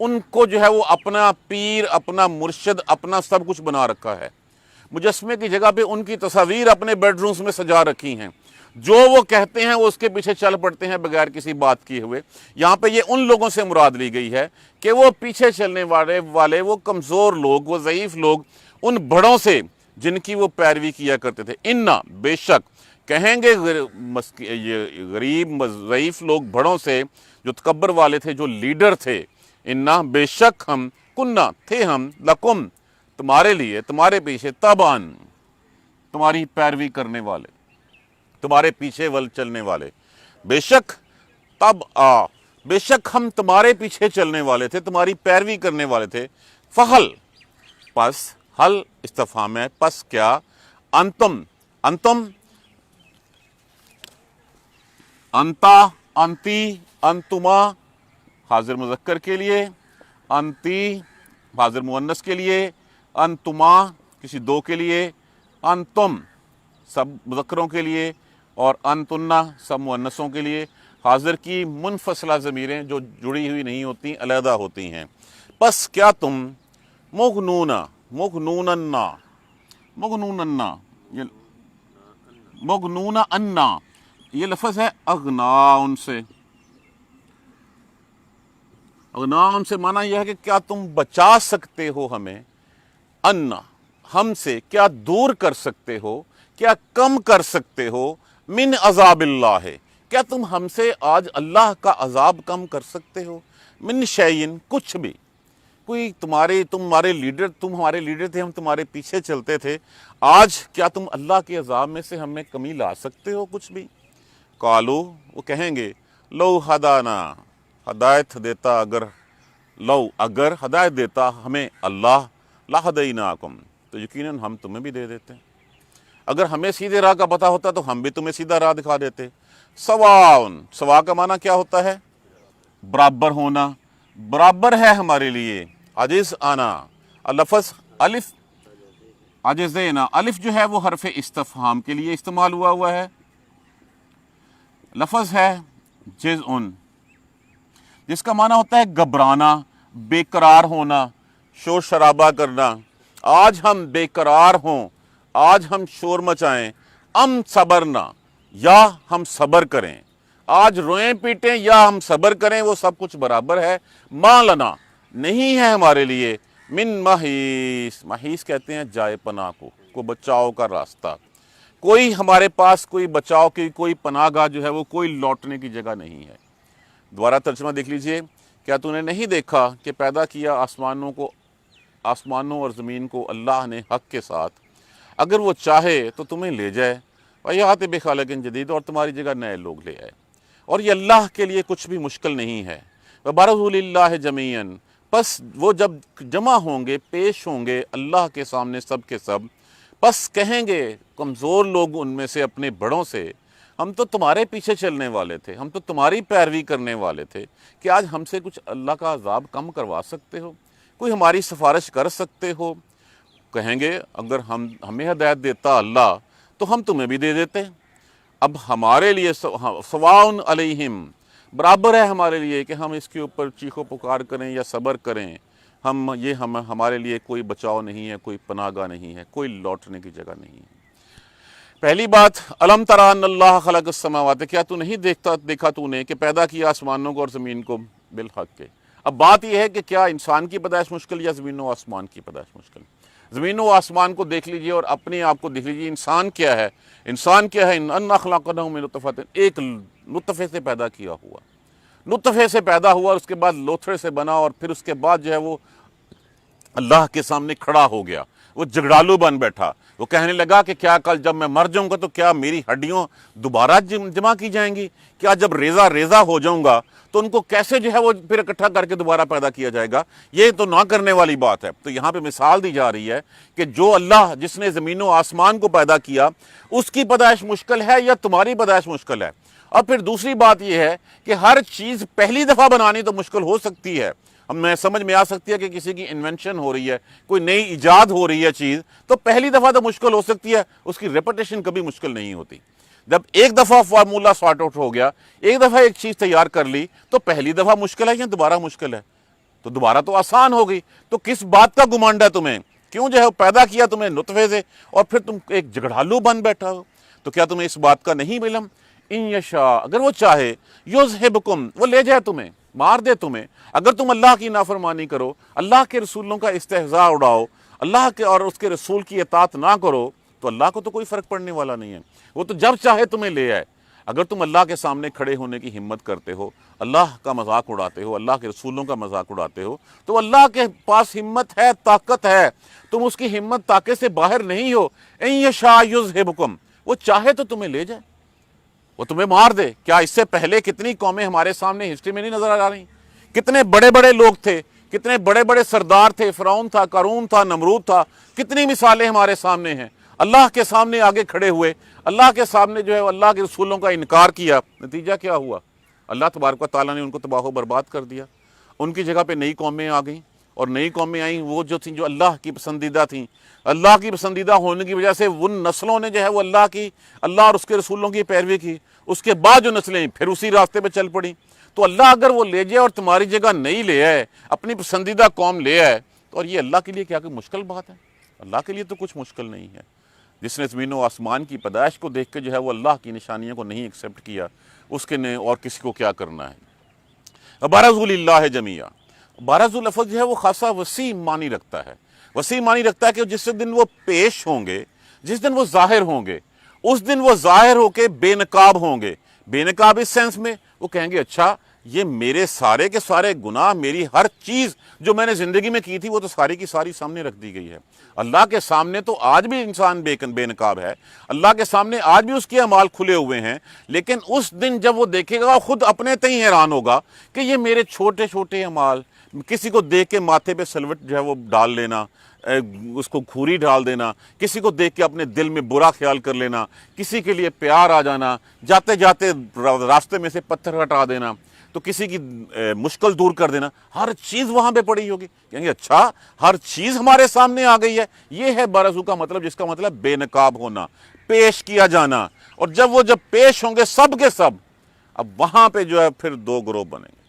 ان کو جو ہے وہ اپنا پیر، اپنا مرشد، اپنا سب کچھ بنا رکھا ہے۔ مجسمے کی جگہ پہ ان کی تصاویر اپنے بیڈ رومز میں سجا رکھی ہیں، جو وہ کہتے ہیں وہ اس کے پیچھے چل پڑتے ہیں بغیر کسی بات کیے ہوئے۔ یہاں پہ یہ ان لوگوں سے مراد لی گئی ہے کہ وہ پیچھے چلنے والے وہ کمزور لوگ، وہ ضعیف لوگ، ان بڑوں سے جن کی وہ پیروی کیا کرتے تھے۔ انا، بے شک، کہیں گے یہ غریب ضعیف لوگ بڑوں سے جو تکبر والے تھے، جو لیڈر تھے، انا، بے شک ہم، کننا، تھے ہم، لکم، تمہارے لیے، تمہارے پیچھے، تابان، تمہاری پیروی کرنے والے، تمہارے پیچھے ول چلنے والے، بے شک، تب بے شک ہم تمہارے پیچھے چلنے والے تھے، تمہاری پیروی کرنے والے تھے۔ فحل، پس، حل استفہام ہے، پس کیا، انتم، انتم، انتا، انتی، انتما حاضر مذکر کے لیے، انتی حاضر مؤنث کے لیے، انتما کسی دو کے لیے، انتم سب مذکروں کے لیے، اور انتنا سب مؤنثوں کے لیے۔ حاضر کی منفصلہ ضمیریں جو جڑی ہوئی نہیں ہوتی، علیحدہ ہوتی ہیں۔ پس کیا تم مغنونا، مغنوننا، مغنوننا، مغنون انا، یہ لفظ ہے اغناء سے۔ اغناء سے معنی یہ ہے کہ کیا تم بچا سکتے ہو ہمیں، انا، ہم سے، کیا دور کر سکتے ہو، کیا کم کر سکتے ہو، من عذاب اللہ ہے، کیا تم ہم سے آج اللہ کا عذاب کم کر سکتے ہو، من شیئن، کچھ بھی، کوئی تم ہمارے لیڈر تھے، ہم تمہارے پیچھے چلتے تھے، آج کیا تم اللہ کے عذاب میں سے ہمیں کمی لا سکتے ہو کچھ بھی؟ قالو، وہ کہیں گے، لو ہدانا، ہدایت دیتا اگر ہدایت دیتا ہمیں اللہ، لہدیناکم، تو یقیناً ہم تمہیں بھی دے دیتے۔ اگر ہمیں سیدھے راہ کا پتہ ہوتا تو ہم بھی تمہیں سیدھا راہ دکھا دیتے۔ سواؤن، سوا کا معنی کیا ہوتا ہے؟ برابر ہونا، برابر ہے ہمارے لیے۔ عجز آنا، لفظ الف، عجزینا، الف جو ہے وہ حرف استفہام کے لیے استعمال ہوا ہے۔ لفظ ہے جزءن، جس کا معنی ہوتا ہے گھبرانا، بے قرار ہونا، شور شرابہ کرنا۔ آج ہم بے قرار ہوں، آج ہم شور مچائیں، ام صبرنا، یا ہم صبر کریں، آج روئیں پیٹیں یا ہم صبر کریں، وہ سب کچھ برابر ہے۔ ما لنا، نہیں ہے ہمارے لیے، من محیص، محیص کہتے ہیں جائے پناہ کو بچاؤ کا راستہ، کوئی ہمارے پاس کوئی بچاؤ کی کوئی پناہ گاہ جو ہے وہ کوئی لوٹنے کی جگہ نہیں ہے۔ دوبارہ ترجمہ دیکھ لیجئے، کیا تو نے نہیں دیکھا کہ پیدا کیا آسمانوں اور زمین کو اللہ نے حق کے ساتھ، اگر وہ چاہے تو تمہیں لے جائے، وَيَأْتِ بِخَلْقٍ جَدِيدٍ، اور تمہاری جگہ نئے لوگ لے آئے، اور یہ اللہ کے لیے کچھ بھی مشکل نہیں ہے۔ وَبَرَزُوا لِلَّهِ جَمِيعًا، پس وہ جب جمع ہوں گے، پیش ہوں گے اللہ کے سامنے سب کے سب، پس کہیں گے کمزور لوگ ان میں سے اپنے بڑوں سے، ہم تو تمہارے پیچھے چلنے والے تھے، ہم تو تمہاری پیروی کرنے والے تھے، کہ آج ہم سے کچھ اللہ کا عذاب کم کروا سکتے ہو، کوئی ہماری سفارش کر سکتے ہو؟ کہیں گے اگر ہمیں ہدایت دیتا اللہ تو ہم تمہیں بھی دے دیتے۔ اب ہمارے لیے سواء علیہم، برابر ہے ہمارے لیے کہ ہم اس کے اوپر چیخو پکار کریں یا صبر کریں، ہمارے لیے کوئی بچاؤ نہیں ہے، کوئی پناہ گاہ نہیں ہے، کوئی لوٹنے کی جگہ نہیں ہے۔ پہلی بات، الم تری ان اللہ خلق السماوات، کیا تو نہیں دیکھا تو نے کہ پیدا کیا آسمانوں کو اور زمین کو بالحق کے۔ اب بات یہ ہے کہ کیا انسان کی پیدائش مشکل یا زمین و آسمان کی پیدائش مشکل؟ زمین و آسمان کو دیکھ لیجئے اور اپنے آپ کو دیکھ لیجئے، انسان کیا ہے؟ انسان کیا ہے؟ انا خلقناہ من نطفۃ، ایک نطفے سے پیدا کیا ہوا، نطفے سے پیدا ہوا، اس کے بعد لوتھڑے سے بنا، اور پھر اس کے بعد جو ہے وہ اللہ کے سامنے کھڑا ہو گیا، وہ جھگڑالو بن بیٹھا، وہ کہنے لگا کہ کیا کل جب میں مر جاؤں گا تو کیا میری ہڈیوں دوبارہ جمع کی جائیں گی؟ کیا جب ریزہ ہو جاؤں گا تو ان کو کیسے جو ہے وہ پھر اکٹھا کر کے دوبارہ پیدا کیا جائے گا؟ یہ تو نہ کرنے والی بات ہے۔ تو یہاں پہ مثال دی جا رہی ہے کہ جو اللہ جس نے زمین و آسمان کو پیدا کیا، اس کی پیدائش مشکل ہے یا تمہاری پیدائش مشکل ہے؟ اور پھر دوسری بات یہ ہے کہ ہر چیز پہلی دفعہ بنانی تو مشکل ہو سکتی ہے، ہمیں سمجھ میں آ سکتی ہے کہ کسی کی انوینشن ہو رہی ہے، کوئی نئی ایجاد ہو رہی ہے چیز، تو پہلی دفعہ تو مشکل ہو سکتی ہے، اس کی ریپیٹیشن کبھی مشکل نہیں ہوتی۔ جب ایک دفعہ فارمولا سارٹ آؤٹ ہو گیا، ایک دفعہ ایک چیز تیار کر لی، تو پہلی دفعہ مشکل ہے یا دوبارہ مشکل ہے؟ تو دوبارہ تو آسان ہو گئی. تو کس بات کا گمانڈ ہے تمہیں؟ کیوں جو ہے پیدا کیا تمہیں نطفے سے اور پھر تم ایک جھگڑالو بن بیٹھا ہو؟ تو کیا تمہیں اس بات کا نہیں علم؟ ان یشاء، اگر وہ چاہے، یذہبکم، وہ لے جائے تمہیں، مار دے تمہیں. اگر تم اللہ کی نافرمانی کرو، اللہ کے رسولوں کا استہزاء اڑاؤ، اللہ کے اور اس کے رسول کی اطاعت نہ کرو، تو اللہ کو تو کوئی فرق پڑنے والا نہیں ہے. وہ تو جب چاہے تمہیں لے آئے. اگر تم اللہ کے سامنے کھڑے ہونے کی ہمت کرتے ہو، اللہ کا مذاق اڑاتے ہو، اللہ کے رسولوں کا مذاق اڑاتے ہو، تو اللہ کے پاس ہمت ہے، طاقت ہے. تم اس کی ہمت طاقت سے باہر نہیں ہو. ان یشاء یذہبکم، وہ چاہے تو تمہیں لے جائے، وہ تمہیں مار دے. کیا اس سے پہلے کتنی قومیں ہمارے سامنے ہسٹری میں نہیں نظر آ رہی؟ کتنے بڑے بڑے لوگ تھے، کتنے بڑے بڑے سردار تھے، فرعون تھا، قارون تھا، نمرود تھا. کتنی مثالیں ہمارے سامنے ہیں. اللہ کے سامنے آگے کھڑے ہوئے، اللہ کے سامنے جو ہے اللہ کے رسولوں کا انکار کیا. نتیجہ کیا ہوا؟ اللہ تبارک و تعالیٰ نے ان کو تباہ و برباد کر دیا. ان کی جگہ پہ نئی قومیں آ گئیں، اور نئی قومیں آئیں وہ جو تھیں جو اللہ کی پسندیدہ تھیں. اللہ کی پسندیدہ ہونے کی وجہ سے ان نسلوں نے جو ہے وہ اللہ اور اس کے رسولوں کی پیروی کی. اس کے بعد جو نسلیں پھر اسی راستے پہ چل پڑیں. تو اللہ اگر وہ لے جائے اور تمہاری جگہ نہیں لے آئے، اپنی پسندیدہ قوم لے آئے، تو اور یہ اللہ کے لیے کیا کوئی مشکل بات ہے؟ اللہ کے لیے تو کچھ مشکل نہیں ہے. جس نے زمین و آسمان کی پیدائش کو دیکھ کے جو ہے وہ اللہ کی نشانیوں کو نہیں ایکسیپٹ کیا، اس کے نے اور کسی کو کیا کرنا ہے؟ برزوا للہ جمیعا. برزوا لفظ جو ہے وہ خاصا وسیع معنی رکھتا ہے. وسیع معنی رکھتا ہے کہ جس دن وہ پیش ہوں گے، جس دن وہ ظاہر ہوں گے، اس دن وہ ظاہر ہو کے بے نقاب ہوں گے. بے نقاب اس سینس میں وہ کہیں گے اچھا یہ میرے سارے کے سارے گناہ، میری ہر چیز جو میں نے زندگی میں کی تھی وہ تو ساری کی ساری سامنے رکھ دی گئی ہے. اللہ کے سامنے تو آج بھی انسان بے نقاب ہے، اللہ کے سامنے آج بھی اس کے اعمال کھلے ہوئے ہیں. لیکن اس دن جب وہ دیکھے گا خود اپنے تئیں حیران ہوگا کہ یہ میرے چھوٹے چھوٹے اعمال، کسی کو دیکھ کے ماتھے پہ سلوٹ جو ہے وہ ڈال لینا، اس کو کھوری ڈال دینا، کسی کو دیکھ کے اپنے دل میں برا خیال کر لینا، کسی کے لیے پیار آ جانا، جاتے جاتے راستے میں سے پتھر ہٹا دینا، تو کسی کی مشکل دور کر دینا، ہر چیز وہاں پہ پڑی ہوگی. کہیں گے اچھا ہر چیز ہمارے سامنے آ گئی ہے. یہ ہے برزو کا مطلب، جس کا مطلب بے نقاب ہونا، پیش کیا جانا. اور جب پیش ہوں گے سب کے سب، اب وہاں پہ جو ہے پھر دو گروہ بنیں گے.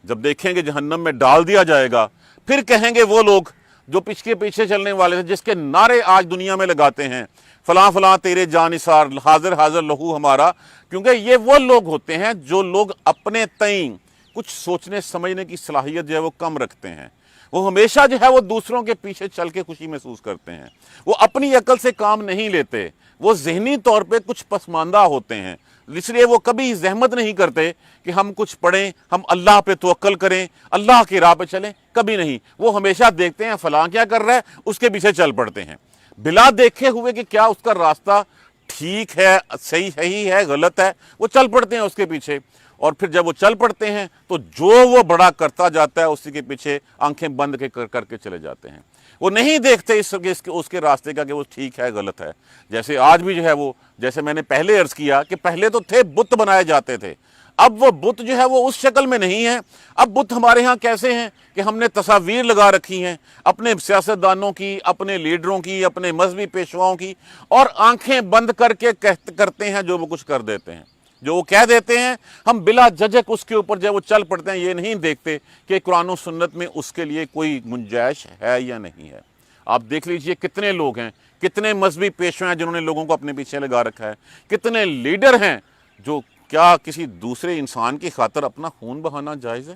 جب دیکھیں گے جہنم میں ڈال دیا جائے گا، پھر کہیں گے وہ لوگ جو پیچھے چلنے والے تھے، جس کے نعرے آج دنیا میں لگاتے ہیں، فلاں فلاں تیرے جانثار، حاضر حاضر لہو ہمارا. کیونکہ یہ وہ لوگ ہوتے ہیں جو لوگ اپنے تئیں کچھ سوچنے سمجھنے کی صلاحیت جو ہے وہ کم رکھتے ہیں. وہ ہمیشہ جو ہے وہ دوسروں کے پیچھے چل کے خوشی محسوس کرتے ہیں. وہ اپنی عقل سے کام نہیں لیتے. وہ ذہنی طور پہ کچھ پسماندہ ہوتے ہیں. اس لیے وہ کبھی زحمت نہیں کرتے کہ ہم کچھ پڑھیں، ہم اللہ پہ توکل کریں، اللہ کی راہ پہ چلیں. کبھی نہیں. وہ ہمیشہ دیکھتے ہیں فلاں کیا کر رہا ہے، اس کے پیچھے چل پڑتے ہیں، بلا دیکھے ہوئے کہ کیا اس کا راستہ ٹھیک ہے، صحیح ہے، غلط ہے. وہ چل پڑتے ہیں اس کے پیچھے. اور پھر جب وہ چل پڑتے ہیں تو جو وہ بڑا کرتا جاتا ہے اسی کے پیچھے آنکھیں بند کر کے چلے جاتے ہیں. وہ نہیں دیکھتے اس کے راستے کا کہ وہ ٹھیک ہے غلط ہے. جیسے آج بھی جو ہے وہ، جیسے میں نے پہلے عرض کیا کہ پہلے تو تھے بت بنائے جاتے تھے، اب وہ بت جو ہے وہ اس شکل میں نہیں ہے. اب بت ہمارے ہاں کیسے ہیں کہ ہم نے تصاویر لگا رکھی ہیں اپنے سیاستدانوں کی، اپنے لیڈروں کی، اپنے مذہبی پیشواؤں کی، اور آنکھیں بند کر کے کرتے ہیں جو وہ کچھ کر دیتے ہیں، جو وہ کہہ دیتے ہیں ہم بلا جھجک اس کے اوپر جو وہ چل پڑتے ہیں. یہ نہیں دیکھتے کہ قرآن و سنت میں اس کے لیے کوئی گنجائش ہے یا نہیں ہے. آپ دیکھ لیجئے کتنے لوگ ہیں، کتنے مذہبی پیشوا ہیں جنہوں نے لوگوں کو اپنے پیچھے لگا رکھا ہے، کتنے لیڈر ہیں جو، کیا کسی دوسرے انسان کی خاطر اپنا خون بہانا جائز ہے؟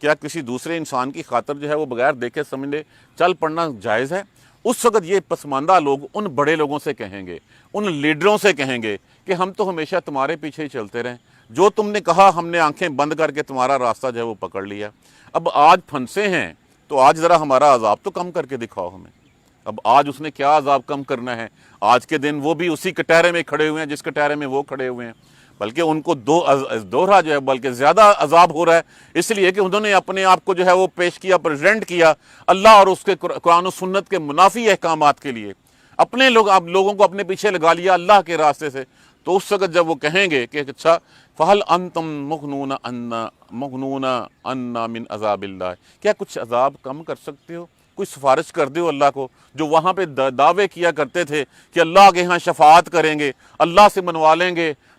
کیا کسی دوسرے انسان کی خاطر جو ہے وہ بغیر دیکھے سمجھے چل پڑنا جائز ہے؟ اس وقت یہ پسماندہ لوگ ان بڑے لوگوں سے کہیں گے، ان لیڈروں سے کہیں گے کہ ہم تو ہمیشہ تمہارے پیچھے ہی چلتے رہیں، جو تم نے کہا ہم نے آنکھیں بند کر کے تمہارا راستہ جو ہے وہ پکڑ لیا. اب آج پھنسے ہیں تو آج ذرا ہمارا عذاب تو کم کر کے دکھاؤ ہمیں. اب آج اس نے کیا عذاب کم کرنا ہے؟ آج کے دن وہ بھی اسی کٹہرے میں کھڑے ہوئے ہیں جس کٹہرے میں وہ کھڑے ہوئے ہیں، بلکہ ان کو دوہرا جو ہے بلکہ زیادہ عذاب ہو رہا ہے، اس لیے کہ انہوں نے اپنے آپ کو جو ہے وہ پیش کیا، پریزنٹ کیا اللہ اور اس کے قرآن و سنت کے منافی احکامات کے لیے. اپنے لوگوں کو اپنے پیچھے لگا لیا اللہ کے راستے سے. تو اس وقت جب وہ کہیں گے کہ اچھا فَهَلْ أَنْتُمْ مُغْنُونَ عَنَّا مِنْ عَذَابِ اللَّهِ، کیا کچھ عذاب کم کر سکتے ہو؟ کوئی سفارش کر دو اللہ کو، جو وہاں پہ دعوے کیا کرتے تھے کہ اللہ کے ہاں شفاعت کریں گے، اللہ سے منوا لیں گے،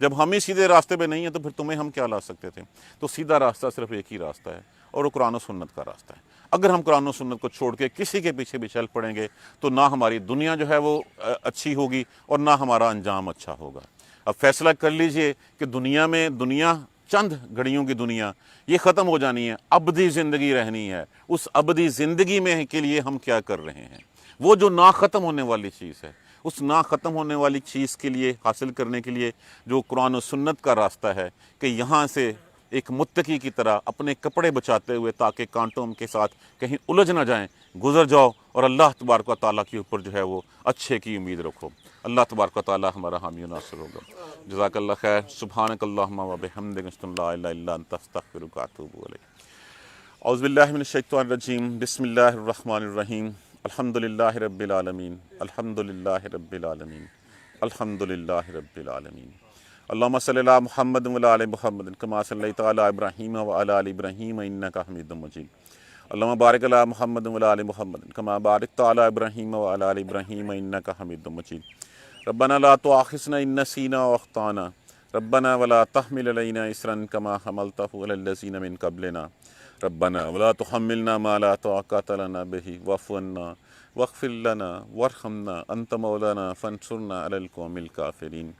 جب ہم ہی سیدھے راستے پہ نہیں ہیں تو پھر تمہیں ہم کیا لا سکتے تھے؟ تو سیدھا راستہ صرف ایک ہی راستہ ہے، اور وہ قرآن و سنت کا راستہ ہے۔ اگر ہم قرآن و سنت کو چھوڑ کے کسی کے پیچھے بھی چل پڑیں گے تو نہ ہماری دنیا جو ہے وہ اچھی ہوگی اور نہ ہمارا انجام اچھا ہوگا۔ اب فیصلہ کر لیجئے کہ دنیا چند گھڑیوں کی دنیا یہ ختم ہو جانی ہے، ابدی زندگی رہنی ہے، اس ابدی زندگی میں کے لیے ہم کیا کر رہے ہیں؟ وہ جو نا ختم ہونے والی چیز ہے، اس نا ختم ہونے والی چیز کے لیے حاصل کرنے کے لیے جو قرآن و سنت کا راستہ ہے کہ یہاں سے ایک متقی کی طرح اپنے کپڑے بچاتے ہوئے تاکہ کانٹوں کے ساتھ کہیں الجھ نہ جائیں گزر جاؤ، اور اللہ تبارک و تعالیٰ کے اوپر جو ہے وہ اچھے کی امید رکھو۔ اللہ تبارک و تعالیٰ ہمارا حامی و ناصر ہوگا۔ جزاک اللہ خیر۔ سبحانک اللہم و بحمدک، اشہد ان لا الہ الا انت، استغفرک و اتوب الیک۔ اعوذ باللہ من الشیطان الرجیم، بسم اللہ الرحمن الرحیم، الحمد للہ رب العالمین، الحمد للہ رب العالمین، الحمد للہ رب العالمین۔ اللہم صلی علی محمد وعلی آل محمد کما صلیت علی ابراہیم وعلی آل ابراہیم انک حمید مجید۔ اللہم بارک علی محمد وعلی آل محمد کما بارکت علی ابراہیم وعلی آل ابراہیم انک حمید مجید۔ ربنا لا تؤاخذنا ان نسینا واخطانا ربنا ولا تحمل علینا اصرا کما حملته علی الذین من قبلنا ربنا ولا تحملنا ما لا طاقت لنا به واعف عنا واغفر لنا وارحمنا انت مولانا فانصرنا على القوم الكافرین۔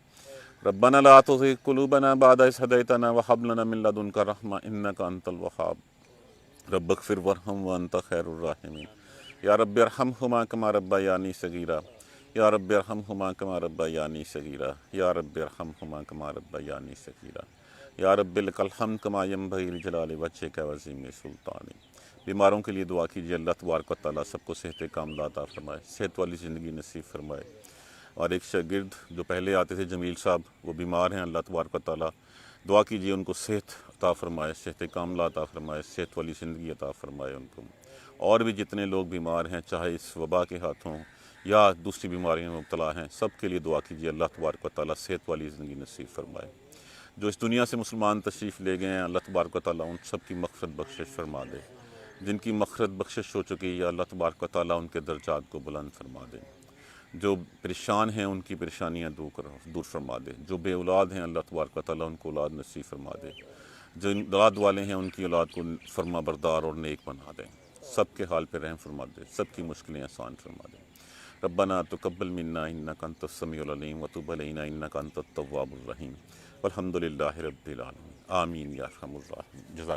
ربنا لا تزغ قلوبنا بعد إذ هديتنا وهب لنا من لدنك رحمة إنك أنت الوهاب رب اغفر وارحم وأنت خير الراحمين۔ یا رب ارحمهما كما ربياني صغيرا، یا رب ارحمهما كما ربياني صغيرا، یا رب ارحمهما كما ربياني صغيرا، یا رب لك الحمد كما ينبغي لجلال وجهك وعظيم سلطانك۔ بیماروں کے لیے دعا کیجیے، اللہ تبارک و تعالیٰ سب کو صحت کاملہ عطا فرمائے، صحت والی زندگی نصیب فرمائے۔ اور ایک شاگرد جو پہلے آتے تھے جمیل صاحب، وہ بیمار ہیں، اللہ تبارک و تعالیٰ دعا کیجیے ان کو صحت عطا فرمائے، صحت کاملہ عطا فرمائے، صحت والی زندگی عطا فرمائے ان کو۔ اور بھی جتنے لوگ بیمار ہیں، چاہے اس وبا کے ہاتھوں یا دوسری بیماریوں میں مبتلا ہیں، سب کے لیے دعا کیجیے، اللہ تبارک و تعالیٰ صحت والی زندگی نصیب فرمائے۔ جو اس دنیا سے مسلمان تشریف لے گئے ہیں، اللہ تبارک و تعالیٰ ان سب کی مغفرت بخشش فرما دے۔ جن کی مغفرت بخشش ہو چکی ہے، اللہ تبارک و تعالیٰ ان کے درجات کو بلند فرما دے۔ جو پریشان ہیں ان کی پریشانیاں دور فرما دے۔ جو بے اولاد ہیں، اللہ تبارک و تعالیٰ ان کو اولاد نصیب فرما دے۔ جو اولاد والے ہیں ان کی اولاد کو فرما بردار اور نیک بنا دے۔ سب کے حال پہ رحم فرما دے، سب کی مشکلیں آسان فرما دے۔ ربنا تقبل منا انک انت السمیع العلیم وتب علینا انک انت التواب الرحیم، والحمد للہ رب العالمین، آمین یا ارحم الراحمین۔ جزاک